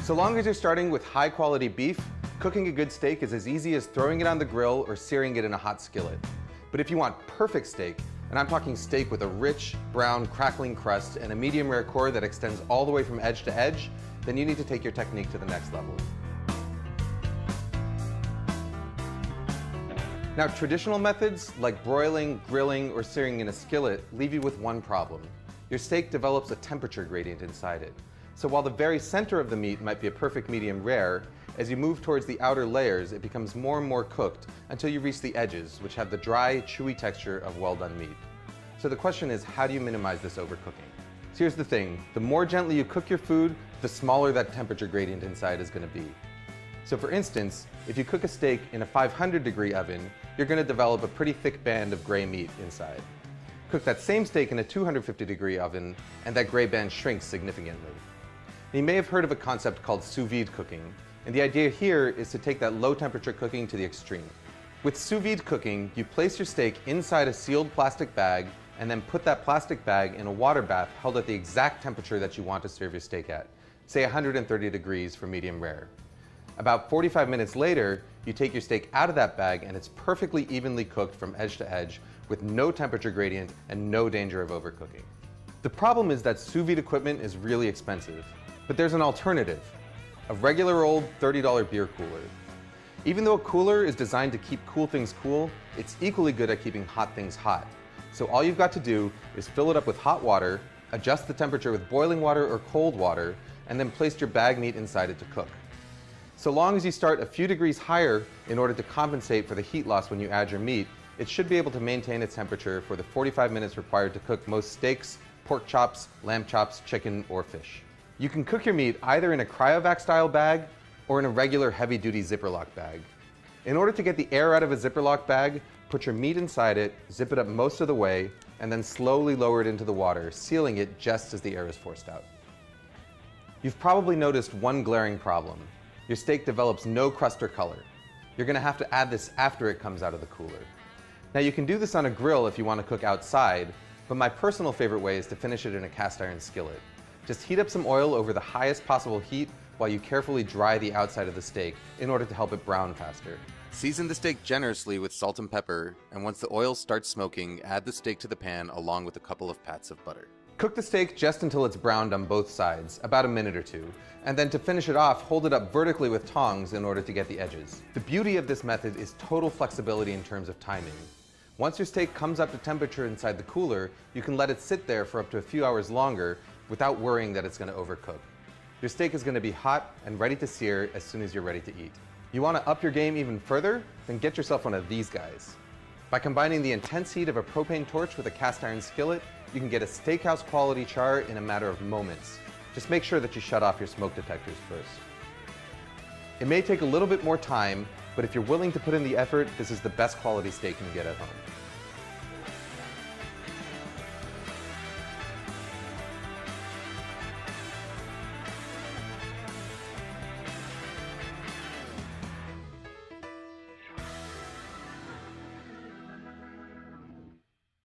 So long as you're starting with high quality beef, cooking a good steak is as easy as throwing it on the grill or searing it in a hot skillet. But if you want perfect steak, and I'm talking steak with a rich, brown, crackling crust and a medium rare core that extends all the way from edge to edge, then you need to take your technique to the next level. Now, traditional methods like broiling, grilling, or searing in a skillet leave you with one problem. Your steak develops a temperature gradient inside it. So while the very center of the meat might be a perfect medium rare, as you move towards the outer layers, it becomes more and more cooked until you reach the edges, which have the dry, chewy texture of well-done meat. So the question is, how do you minimize this overcooking? So here's the thing, the more gently you cook your food, the smaller that temperature gradient inside is going to be. So for instance, if you cook a steak in a 500-degree oven, you're going to develop a pretty thick band of gray meat inside. Cook that same steak in a 250-degree oven, and that gray band shrinks significantly. You may have heard of a concept called sous vide cooking, and the idea here is to take that low temperature cooking to the extreme. With sous vide cooking, you place your steak inside a sealed plastic bag and then put that plastic bag in a water bath held at the exact temperature that you want to serve your steak at, say 130 degrees for medium rare. About 45 minutes later, you take your steak out of that bag and it's perfectly evenly cooked from edge to edge with no temperature gradient and no danger of overcooking. The problem is that sous vide equipment is really expensive, but there's an alternative, a regular old $30 beer cooler. Even though a cooler is designed to keep cool things cool, it's equally good at keeping hot things hot. So all you've got to do is fill it up with hot water, adjust the temperature with boiling water or cold water, and then place your bag meat inside it to cook. So long as you start a few degrees higher in order to compensate for the heat loss when you add your meat, it should be able to maintain its temperature for the 45 minutes required to cook most steaks, pork chops, lamb chops, chicken, or fish. You can cook your meat either in a cryovac style bag or in a regular heavy duty Zipperlock bag. In order to get the air out of a Zipperlock bag, put your meat inside it, zip it up most of the way, and then slowly lower it into the water, sealing it just as the air is forced out. You've probably noticed one glaring problem. Your steak develops no crust or color. You're going to have to add this after it comes out of the cooler. Now you can do this on a grill if you want to cook outside, but my personal favorite way is to finish it in a cast iron skillet. Just heat up some oil over the highest possible heat while you carefully dry the outside of the steak in order to help it brown faster. Season the steak generously with salt and pepper, and once the oil starts smoking, add the steak to the pan along with a couple of pats of butter. Cook the steak just until it's browned on both sides, about a minute or two, and then to finish it off, hold it up vertically with tongs in order to get the edges. The beauty of this method is total flexibility in terms of timing. Once your steak comes up to temperature inside the cooler, you can let it sit there for up to a few hours longer without worrying that it's going to overcook. Your steak is going to be hot and ready to sear as soon as you're ready to eat. You want to up your game even further? Then get yourself one of these guys. By combining the intense heat of a propane torch with a cast iron skillet, you can get a steakhouse quality char in a matter of moments. Just make sure that you shut off your smoke detectors first. It may take a little bit more time, but if you're willing to put in the effort, this is the best quality steak you can get at home.